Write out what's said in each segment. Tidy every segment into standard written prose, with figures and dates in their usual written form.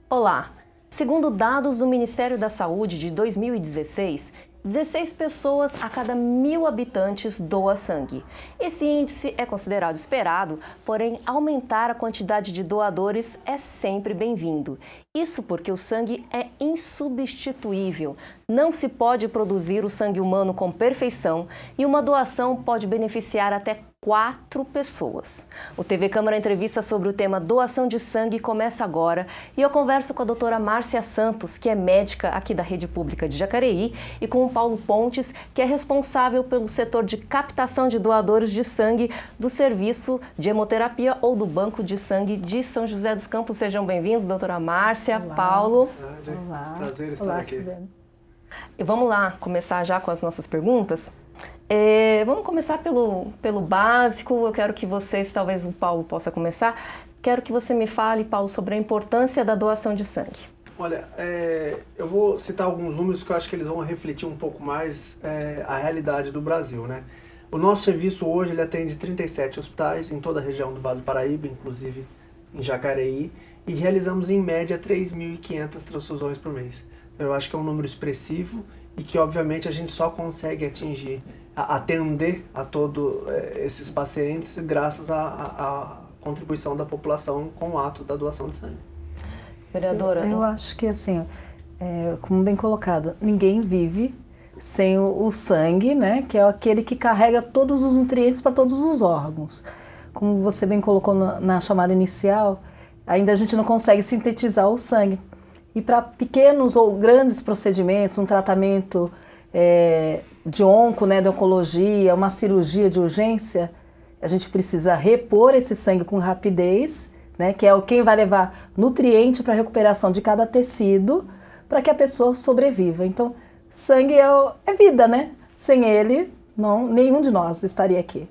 Olá! Segundo dados do Ministério da Saúde de 2016, 16 pessoas a cada 1.000 habitantes doa sangue. Esse índice é considerado esperado, porém aumentar a quantidade de doadores é sempre bem-vindo. Isso porque o sangue é insubstituível. Não se pode produzir o sangue humano com perfeição e uma doação pode beneficiar até 4 pessoas. O TV Câmara Entrevista sobre o tema doação de sangue começa agora e eu converso com a doutora Márcia Santos, que é médica aqui da Rede Pública de Jacareí, e com o Paulo Pontes, que é responsável pelo setor de captação de doadores de sangue do Serviço de Hemoterapia ou do Banco de Sangue de São José dos Campos. Sejam bem-vindos, doutora Márcia, Olá. Paulo. Olá. Prazer estar Olá, aqui. Sibeli. E vamos lá começar já com as nossas perguntas. Vamos começar pelo básico. Eu quero que vocês, talvez o Paulo possa começar. Quero que você me fale, Paulo, sobre a importância da doação de sangue. Olha, eu vou citar alguns números que eu acho que eles vão refletir um pouco mais a realidade do Brasil, né? O nosso serviço hoje ele atende 37 hospitais em toda a região do Vale do Paraíba, inclusive em Jacareí, e realizamos em média 3.500 transfusões por mês. Eu acho que é um número expressivo e que obviamente a gente só consegue atender a todos esses pacientes graças à contribuição da população com o ato da doação de sangue. Vereadora? Eu acho que assim, como bem colocado, ninguém vive sem o sangue, né? Que é aquele que carrega todos os nutrientes para todos os órgãos. Como você bem colocou na chamada inicial, ainda a gente não consegue sintetizar o sangue. E para pequenos ou grandes procedimentos, um tratamento de onco, né, de oncologia, uma cirurgia de urgência, a gente precisa repor esse sangue com rapidez, né, que é quem vai levar nutriente para a recuperação de cada tecido, para que a pessoa sobreviva. Então, sangue é vida, né? Sem ele, nenhum de nós estaria aqui.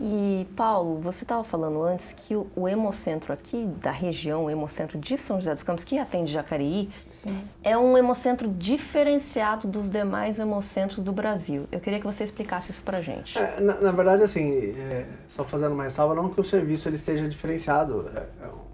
E, Paulo, você estava falando antes que o Hemocentro aqui da região, o Hemocentro de São José dos Campos, que atende Jacareí, Sim. é um hemocentro diferenciado dos demais hemocentros do Brasil. Eu queria que você explicasse isso pra gente. Na verdade, assim, só fazendo uma ressalva, não que o serviço ele seja diferenciado,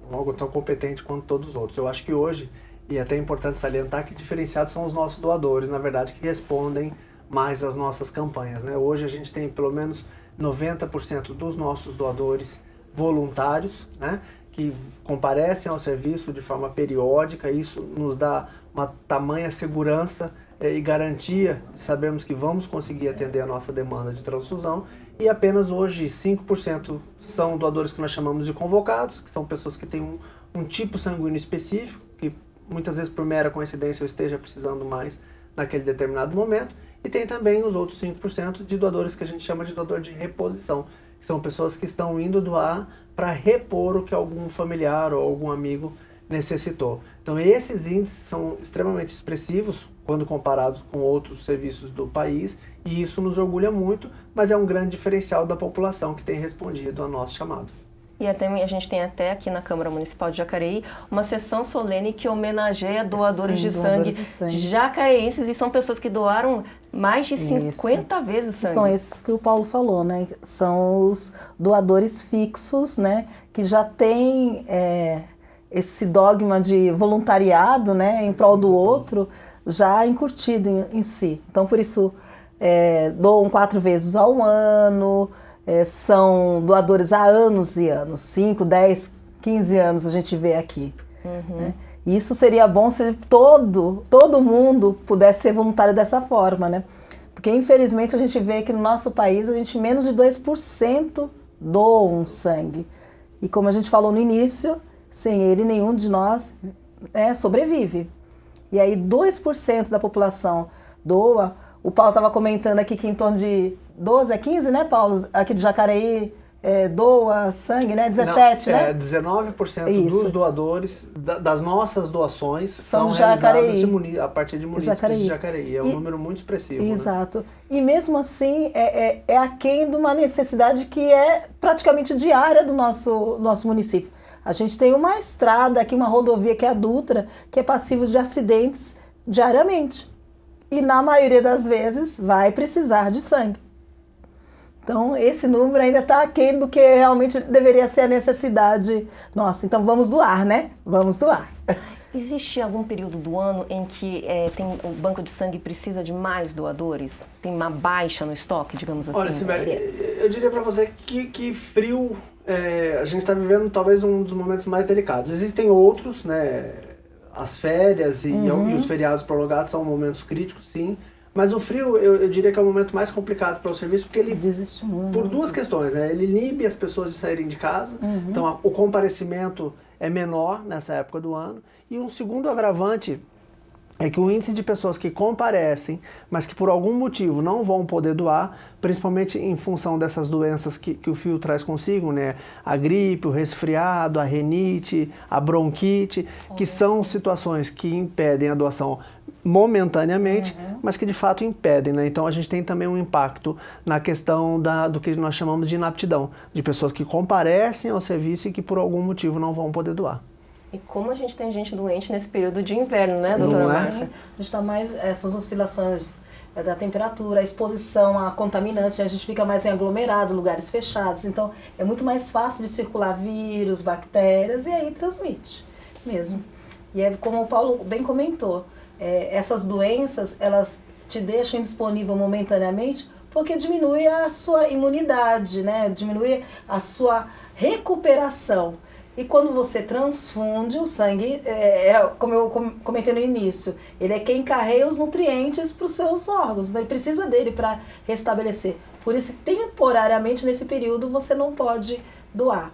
um órgão tão competente quanto todos os outros. Eu acho que hoje, e é até importante salientar, que diferenciados são os nossos doadores, na verdade, que respondem mais às nossas campanhas, né? Hoje a gente tem pelo menos 90% dos nossos doadores voluntários, né, que comparecem ao serviço de forma periódica. Isso nos dá uma tamanha segurança e garantia de sabermos que vamos conseguir atender a nossa demanda de transfusão. E apenas hoje 5% são doadores que nós chamamos de convocados, que são pessoas que têm um tipo sanguíneo específico, que muitas vezes por mera coincidência eu esteja precisando mais naquele determinado momento. E tem também os outros 5% de doadores que a gente chama de doador de reposição, que são pessoas que estão indo doar para repor o que algum familiar ou algum amigo necessitou. Então esses índices são extremamente expressivos quando comparados com outros serviços do país, e isso nos orgulha muito, mas é um grande diferencial da população que tem respondido ao nosso chamado. E a gente tem até aqui na Câmara Municipal de Jacareí uma sessão solene que homenageia doadores de sangue jacareenses, e são pessoas que doaram mais de 50 vezes sangue. São esses que o Paulo falou, né? São os doadores fixos, né? Que já têm esse dogma de voluntariado, né? Em prol do outro, já incutido em si. Então, por isso, doam 4 vezes ao ano. São doadores há anos e anos, 5, 10, 15 anos a gente vê aqui. Né? E isso seria bom se todo mundo pudesse ser voluntário dessa forma, né? Porque infelizmente a gente vê que no nosso país menos de 2% doam sangue. E como a gente falou no início, sem ele nenhum de nós sobrevive. E aí 2% da população doa. O Paulo estava comentando aqui que em torno de 12 a 15, né, Paulo? Aqui de Jacareí doa sangue, né? 17, né? 19% Isso. dos doadores das nossas doações são realizados a partir de municípios de Jacareí. É um número muito expressivo. Exato. Né? E mesmo assim, é aquém de uma necessidade que é praticamente diária do nosso município. A gente tem uma estrada aqui, uma rodovia que é a Dutra, que é passiva de acidentes diariamente. E na maioria das vezes vai precisar de sangue. Então esse número ainda está aquém do que realmente deveria ser a necessidade nossa. Então vamos doar, né? Vamos doar. Existe algum período do ano em que o banco de sangue precisa de mais doadores? Tem uma baixa no estoque, digamos assim? Olha, Sibeli, eu diria para você que frio, a gente está vivendo talvez um dos momentos mais delicados. Existem outros, né? As férias e os feriados prolongados são momentos críticos, sim. Mas o frio, eu diria que é o momento mais complicado para o serviço, porque ele desestimula. Por duas questões, né? Ele inibe as pessoas de saírem de casa, então o comparecimento é menor nessa época do ano. E um segundo agravante é que o índice de pessoas que comparecem, mas que por algum motivo não vão poder doar, principalmente em função dessas doenças que o frio traz consigo, né? A gripe, o resfriado, a renite, a bronquite, que são situações que impedem a doação momentaneamente, mas que de fato impedem, né? Então a gente tem também um impacto na questão do que nós chamamos de inaptidão, de pessoas que comparecem ao serviço e que por algum motivo não vão poder doar. E como a gente tem gente doente nesse período de inverno, né, Sim, doutora Márcia? Márcia? A gente está mais, essas oscilações da temperatura, a exposição a contaminantes, a gente fica mais em aglomerado, lugares fechados, então é muito mais fácil de circular vírus, bactérias, e aí transmite mesmo. E é como o Paulo bem comentou, essas doenças, elas te deixam indisponível momentaneamente porque diminui a sua imunidade, né? Diminui a sua recuperação. E quando você transfunde o sangue, como eu comentei no início, ele é quem carrega os nutrientes para os seus órgãos, né? Ele precisa dele para restabelecer. Por isso, temporariamente, nesse período, você não pode doar.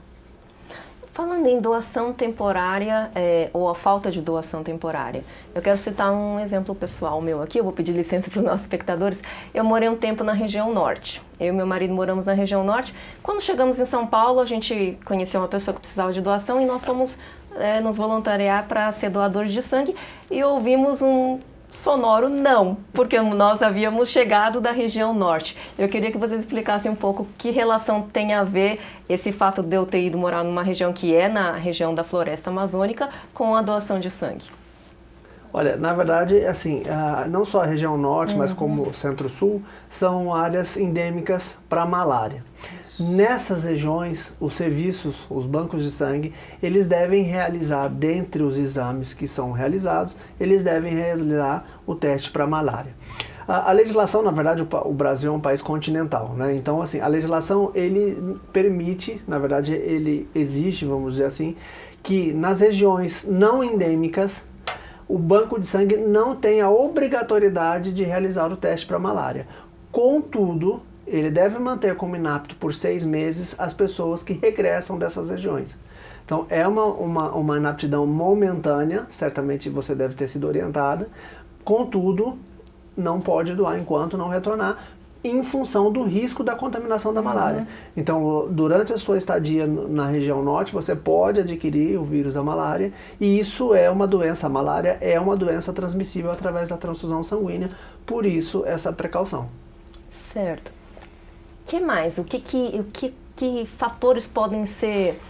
Falando em doação temporária ou a falta de doação temporária, eu quero citar um exemplo pessoal meu aqui, eu vou pedir licença para os nossos espectadores. Eu morei um tempo na região norte, eu e meu marido moramos na região norte. Quando chegamos em São Paulo, a gente conheceu uma pessoa que precisava de doação e nós fomos nos voluntariar para ser doadores de sangue e ouvimos um sonoro não, porque nós havíamos chegado da região norte. Eu queria que vocês explicassem um pouco que relação tem a ver esse fato de eu ter ido morar numa região que é na região da floresta amazônica com a doação de sangue. Olha, na verdade, assim, não só a região norte, mas como o centro-sul, são áreas endêmicas para a malária. Nessas regiões, os serviços, os bancos de sangue, eles devem realizar, dentre os exames que são realizados, eles devem realizar o teste para malária. A legislação, na verdade, o Brasil é um país continental, né? Então, assim, a legislação, ele permite, na verdade, ele exige, vamos dizer assim, que nas regiões não endêmicas, o banco de sangue não tem a obrigatoriedade de realizar o teste para malária. Contudo, ele deve manter como inapto por 6 meses as pessoas que regressam dessas regiões. Então, é uma inaptidão momentânea, certamente você deve ter sido orientada, contudo, não pode doar enquanto não retornar, em função do risco da contaminação da malária. Então, durante a sua estadia na região norte, você pode adquirir o vírus da malária, e isso é uma doença, a malária é uma doença transmissível através da transfusão sanguínea, por isso essa precaução. Certo. O que mais? Que fatores podem ser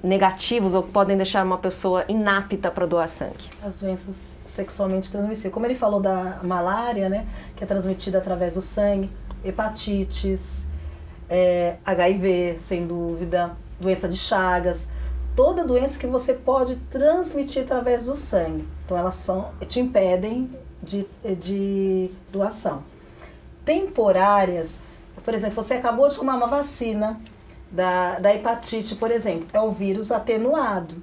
negativos ou podem deixar uma pessoa inapta para doar sangue? As doenças sexualmente transmissíveis. Como ele falou da malária, né, que é transmitida através do sangue, hepatites, HIV, sem dúvida, doença de Chagas, toda doença que você pode transmitir através do sangue. Então, elas te impedem de doação. Temporárias, por exemplo, você acabou de tomar uma vacina da hepatite, por exemplo, é o vírus atenuado.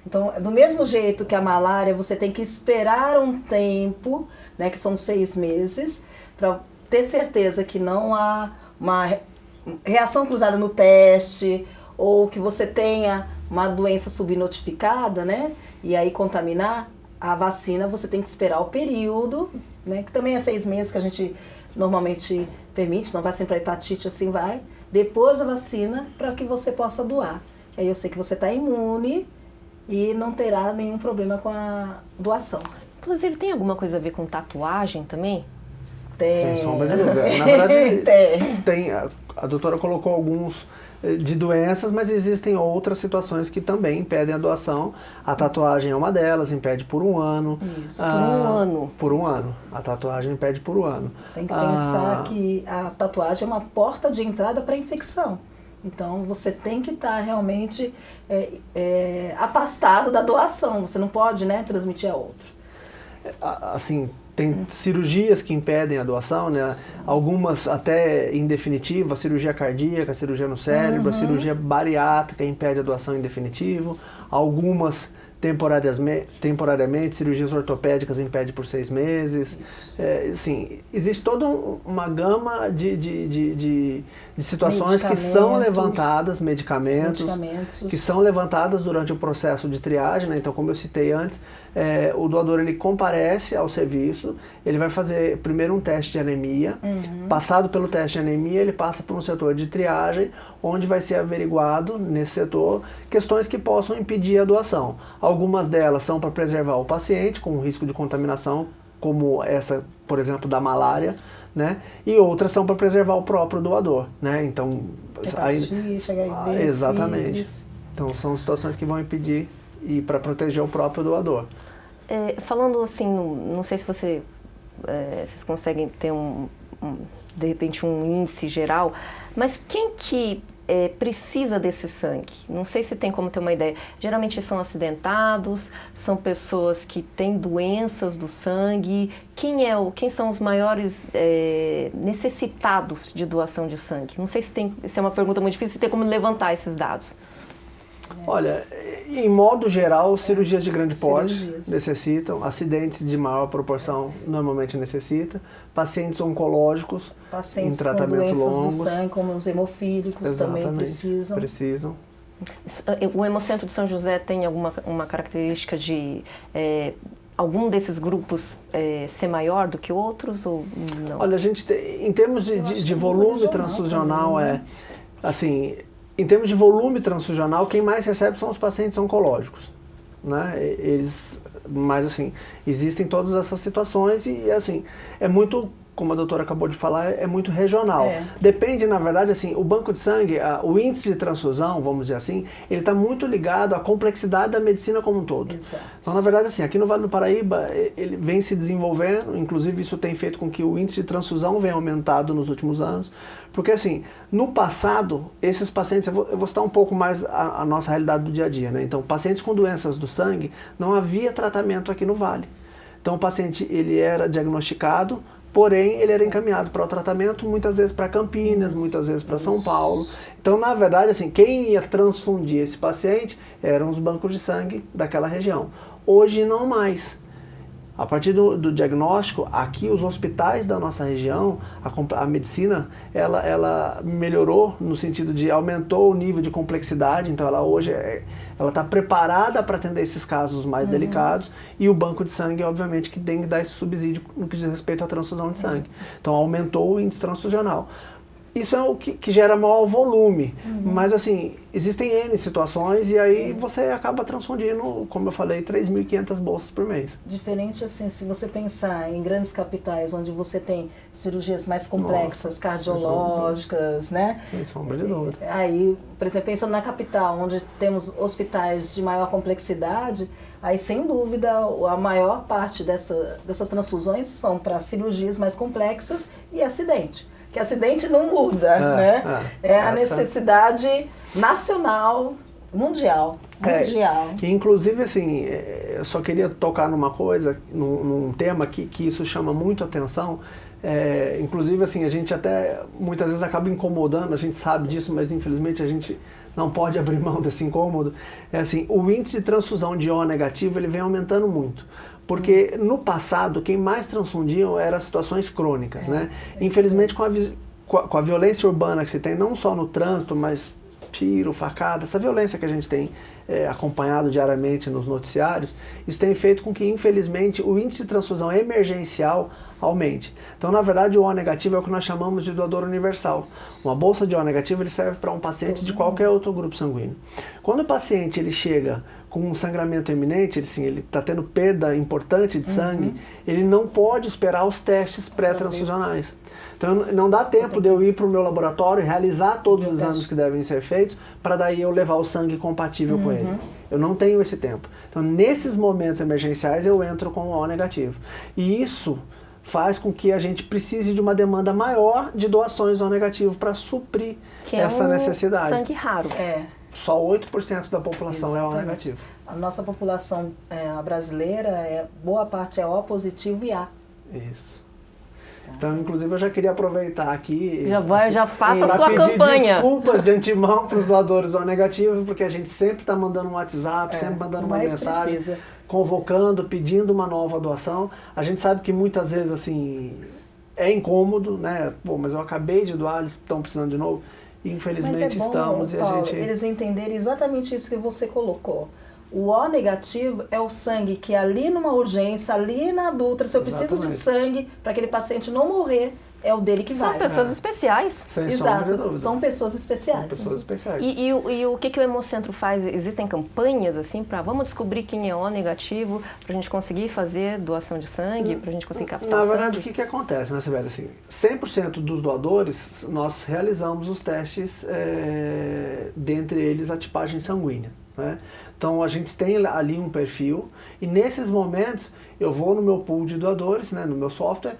Então, do mesmo jeito que a malária, você tem que esperar um tempo, né, que são 6 meses, para ter certeza que não há uma reação cruzada no teste, ou que você tenha uma doença subnotificada, né, e aí contaminar. A vacina, você tem que esperar o período, né, que também é 6 meses que a gente normalmente permite, não vacina para hepatite, assim vai, depois da vacina, para que você possa doar. Aí eu sei que você está imune e não terá nenhum problema com a doação. Inclusive, tem alguma coisa a ver com tatuagem também? Tem. Sem sombra de dúvida. Na verdade, tem. A doutora colocou alguns de doenças, mas existem outras situações que também impedem a doação. A tatuagem é uma delas, impede por 1 ano. Isso. Por 1 ano. Por 1 ano. A tatuagem impede por 1 ano. Tem que pensar que a tatuagem é uma porta de entrada para a infecção. Então, você tem que estar realmente afastado da doação. Você não pode, né, transmitir a outro. Assim, tem cirurgias que impedem a doação, né? Algumas até em definitivo, a cirurgia cardíaca, a cirurgia no cérebro, a cirurgia bariátrica impede a doação em definitivo. Algumas temporariamente, cirurgias ortopédicas impede por 6 meses. Assim, existe toda uma gama de situações que são levantadas, medicamentos, que são levantadas durante o processo de triagem, né? Então, como eu citei antes, o doador ele comparece ao serviço, ele vai fazer primeiro um teste de anemia, passado pelo teste de anemia, ele passa para um setor de triagem, onde vai ser averiguado nesse setor questões que possam impedir a doação. Algumas delas são para preservar o paciente com risco de contaminação, como essa, por exemplo, da malária, né? E outras são para preservar o próprio doador, né? Então, hepatite, HIV, exatamente. sífilis. Então, são situações que vão impedir e para proteger o próprio doador. Falando assim, não sei se vocês conseguem ter de repente um índice geral, mas quem que precisa desse sangue? Não sei se tem como ter uma ideia. Geralmente são acidentados, são pessoas que têm doenças do sangue. Quem são os maiores necessitados de doação de sangue? Não sei se é uma pergunta muito difícil, se tem como levantar esses dados. Olha, em modo geral, cirurgias de grande porte necessitam, acidentes de maior proporção normalmente necessita, pacientes oncológicos em tratamentos longos. Pacientes do sangue, como os hemofílicos, também precisam. O Hemocentro de São José tem uma característica de algum desses grupos ser maior do que outros ou não? Olha, a gente tem, em termos de volume transfusional, assim, em termos de volume transfusional, quem mais recebe são os pacientes oncológicos, né? Mas assim, existem todas essas situações e assim, é muito, como a doutora acabou de falar, é muito regional. Depende, na verdade, assim, o banco de sangue, o índice de transfusão, vamos dizer assim, ele está muito ligado à complexidade da medicina como um todo. Exato. Então, na verdade, assim, aqui no Vale do Paraíba, ele vem se desenvolvendo, inclusive isso tem feito com que o índice de transfusão venha aumentado nos últimos anos, porque assim, no passado, esses pacientes, eu vou citar um pouco mais a nossa realidade do dia a dia, né? Então, pacientes com doenças do sangue, não havia tratamento aqui no Vale. Então, o paciente, ele era diagnosticado, porém, ele era encaminhado para o tratamento, muitas vezes para Campinas, muitas vezes para São Paulo. Então, na verdade, assim, quem ia transfundir esse paciente eram os bancos de sangue daquela região. Hoje, não mais. A partir do diagnóstico, aqui os hospitais da nossa região, a medicina, ela melhorou no sentido de aumentou o nível de complexidade, então ela hoje ela está preparada para atender esses casos mais delicados e o banco de sangue, obviamente, que tem que dar esse subsídio no que diz respeito à transfusão de sangue. Então aumentou o índice transfusional. Isso é o que gera maior volume, mas assim, existem N situações e aí você acaba transfundindo, como eu falei, 3.500 bolsas por mês. Diferente assim, se você pensar em grandes capitais, onde você tem cirurgias mais complexas, cardiológicas, né? Sem sombra de dúvida. Aí, por exemplo, pensando na capital, onde temos hospitais de maior complexidade, aí sem dúvida a maior parte dessas transfusões são para cirurgias mais complexas e acidente. Que acidente não muda, né? É a necessidade nacional, mundial. Inclusive, assim, eu só queria tocar numa coisa, num tema que isso chama muito atenção. Inclusive, assim, a gente até muitas vezes acaba incomodando, a gente sabe disso, mas infelizmente a gente não pode abrir mão desse incômodo. Assim, o índice de transfusão de O negativo, ele vem aumentando muito. Porque no passado, quem mais transfundiam eram situações crônicas, né? Infelizmente, com a violência urbana que se tem, não só no trânsito, mas tiro, facada, essa violência que a gente tem acompanhado diariamente nos noticiários, isso tem feito com que, infelizmente, o índice de transfusão emergencial aumente. Então, na verdade, o O negativo é o que nós chamamos de doador universal. Uma bolsa de O negativo ele serve para um paciente de qualquer outro grupo sanguíneo. Quando o paciente ele chega com um sangramento iminente, ele está tendo perda importante de sangue, ele não pode esperar os testes pré-transfusionais. Então não dá tempo de eu ir para o meu laboratório, realizar todos os exames que devem ser feitos, para daí eu levar o sangue compatível com ele. Eu não tenho esse tempo. Então nesses momentos emergenciais eu entro com o O negativo. E isso faz com que a gente precise de uma demanda maior de doações O negativo para suprir essa necessidade. Sangue raro. Só 8% da população é O negativo. A nossa população brasileira, boa parte é O positivo e A. Isso. Então, inclusive, eu já queria aproveitar aqui... Já faça a sua campanha. Desculpas de antemão para os doadores O negativo, porque a gente sempre está mandando um WhatsApp, sempre mandando uma mensagem, convocando, pedindo uma nova doação. A gente sabe que muitas vezes, assim, é incômodo, né? Pô, mas eu acabei de doar, eles estão precisando de novo. E, infelizmente, mas estamos. Paulo, e a gente... eles entenderem exatamente isso que você colocou. O O negativo é o sangue que ali numa urgência, ali na Dutra, se eu preciso de sangue para aquele paciente não morrer, é o dele que vai. São pessoas especiais. Exato, são pessoas especiais. São pessoas especiais. E o que o Hemocentro faz? Existem campanhas assim para vamos descobrir quem é O negativo, para a gente conseguir fazer doação de sangue, para a gente conseguir captar Na o sangue? verdade, o que acontece, né, Sibeli? Assim, 100% dos doadores, nós realizamos os testes, dentre eles a tipagem sanguínea. Né? Então a gente tem ali um perfil e nesses momentos eu vou no meu pool de doadores, né, no meu software,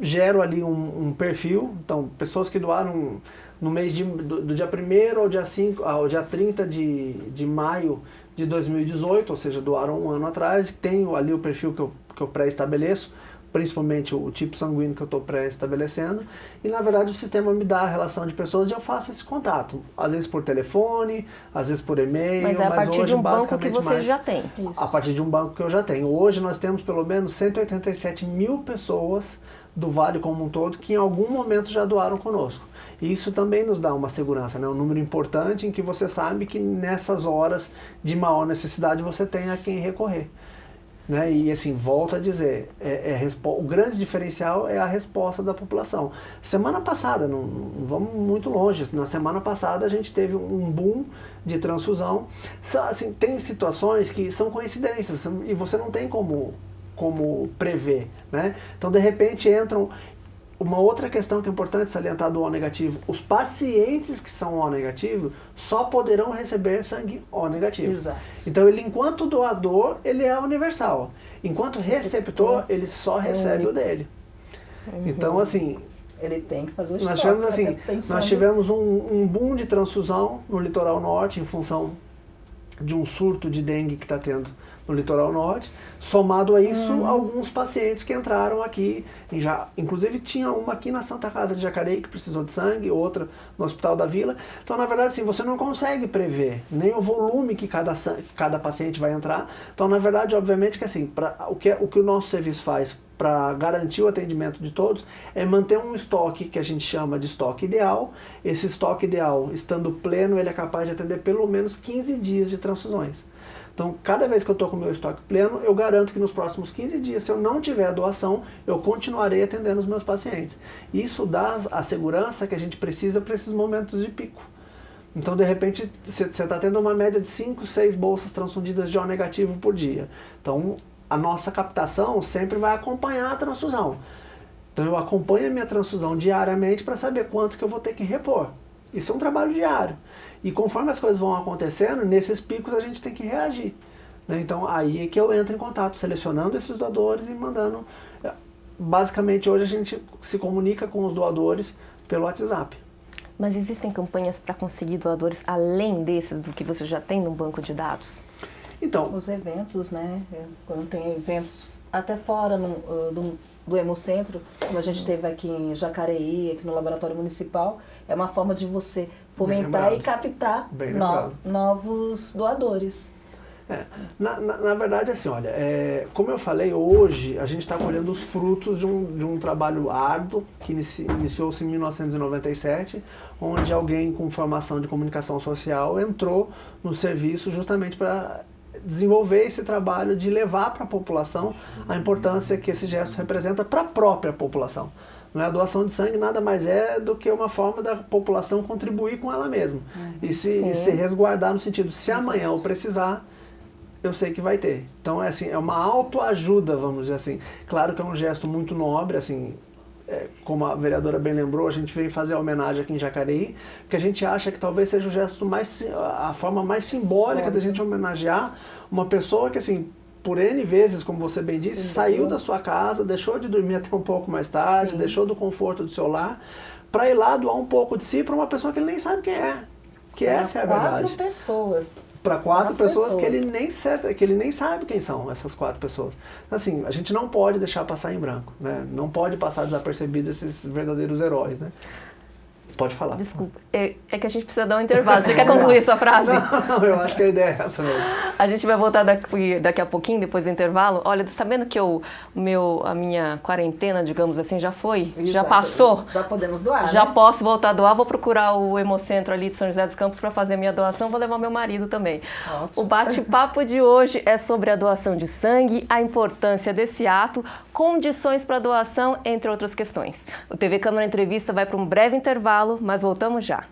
gero ali um perfil. Então pessoas que doaram no mês do dia 1º ao dia 5, ao dia 30 de maio de 2018, ou seja, doaram um ano atrás, tenho ali o perfil que eu pré-estabeleço, principalmente o tipo sanguíneo que eu estou pré-estabelecendo, e na verdade o sistema me dá a relação de pessoas e eu faço esse contato, às vezes por telefone, às vezes por e-mail, mas é a partir hoje, de um banco que você já tem. A partir de um banco que eu já tenho. Hoje nós temos pelo menos 187 mil pessoas do Vale como um todo que em algum momento já doaram conosco. E isso também nos dá uma segurança, né? Um número importante em que você sabe que nessas horas de maior necessidade você tem a quem recorrer. Né? E assim, volto a dizer, o grande diferencial é a resposta da população. Semana passada, não vamos muito longe, na semana passada a gente teve um boom de transfusão. Assim, tem situações que são coincidências e você não tem como prever. Né? Então, de repente, entram... Uma outra questão que é importante salientar do O negativo, os pacientes que são O negativo só poderão receber sangue O negativo. Exato. Então ele, enquanto doador, ele é universal. Enquanto receptor, ele só recebe o dele. Então, assim... Ele tem que fazer o nós estoque. tivemos, assim, nós tivemos um boom de transfusão no litoral norte em função de um surto de dengue que está tendo no litoral norte, somado a isso alguns pacientes que entraram aqui, inclusive tinha uma aqui na Santa Casa de Jacareí que precisou de sangue, outra no Hospital da Vila. Então, na verdade, assim, você não consegue prever nem o volume que cada paciente vai entrar. Então, na verdade, obviamente que assim, o que o nosso serviço faz para garantir o atendimento de todos é manter um estoque que a gente chama de estoque ideal. Esse estoque ideal, estando pleno, ele é capaz de atender pelo menos 15 dias de transfusões. Então, cada vez que eu estou com o meu estoque pleno, eu garanto que nos próximos 15 dias, se eu não tiver a doação, eu continuarei atendendo os meus pacientes. Isso dá a segurança que a gente precisa para esses momentos de pico. Então, de repente, você está tendo uma média de 5, 6 bolsas transfundidas de O negativo por dia. Então, a nossa captação sempre vai acompanhar a transfusão. Então, eu acompanho a minha transfusão diariamente para saber quanto que eu vou ter que repor. Isso é um trabalho diário. E conforme as coisas vão acontecendo, nesses picos a gente tem que reagir. Né? Então, aí é que eu entro em contato, selecionando esses doadores e mandando... Basicamente, hoje a gente se comunica com os doadores pelo WhatsApp. Mas existem campanhas para conseguir doadores além desses do que você já tem no banco de dados? Então, os eventos, né? Quando tem eventos até fora do Hemocentro, como a gente teve aqui em Jacareí, aqui no Laboratório Municipal, é uma forma de você fomentar e captar novos doadores. Na verdade, assim, olha, como eu falei, hoje a gente está colhendo os frutos de um trabalho árduo que iniciou-se em 1997, onde alguém com formação de comunicação social entrou no serviço justamente para desenvolver esse trabalho de levar para a população a importância que esse gesto representa para a própria população. Não é? A doação de sangue nada mais é do que uma forma da população contribuir com ela mesma e se resguardar no sentido, se amanhã eu precisar, eu sei que vai ter. Então, assim, é uma autoajuda, vamos dizer assim. Claro que é um gesto muito nobre, assim, como a vereadora bem lembrou, a gente veio fazer a homenagem aqui em Jacareí, porque a gente acha que talvez seja o gesto a forma mais simbólica da gente homenagear uma pessoa que, assim, por N vezes, como você bem disse, saiu da sua casa, deixou de dormir até um pouco mais tarde, deixou do conforto do seu lar, para ir lá doar um pouco de si para uma pessoa que ele nem sabe quem é. Que essa é a verdade. 4 pessoas. Para 4 pessoas que ele nem sabe quem são essas 4 pessoas. Assim, a gente não pode deixar passar em branco, né? Não pode passar desapercebido esses verdadeiros heróis, né? Pode falar. Desculpa, é que a gente precisa dar um intervalo. Você quer concluir sua frase? Não, eu acho que a ideia é essa mesmo. A gente vai voltar daqui a pouquinho, depois do intervalo. Olha, sabendo que a minha quarentena, digamos assim, já foi? Exato. Já passou? Já podemos doar, Já né? posso voltar a doar. Vou procurar o Hemocentro ali de São José dos Campos para fazer a minha doação. Vou levar meu marido também. Ótimo. O bate-papo de hoje é sobre a doação de sangue, a importância desse ato, condições para doação, entre outras questões. O TV Câmara Entrevista vai para um breve intervalo, mas voltamos já.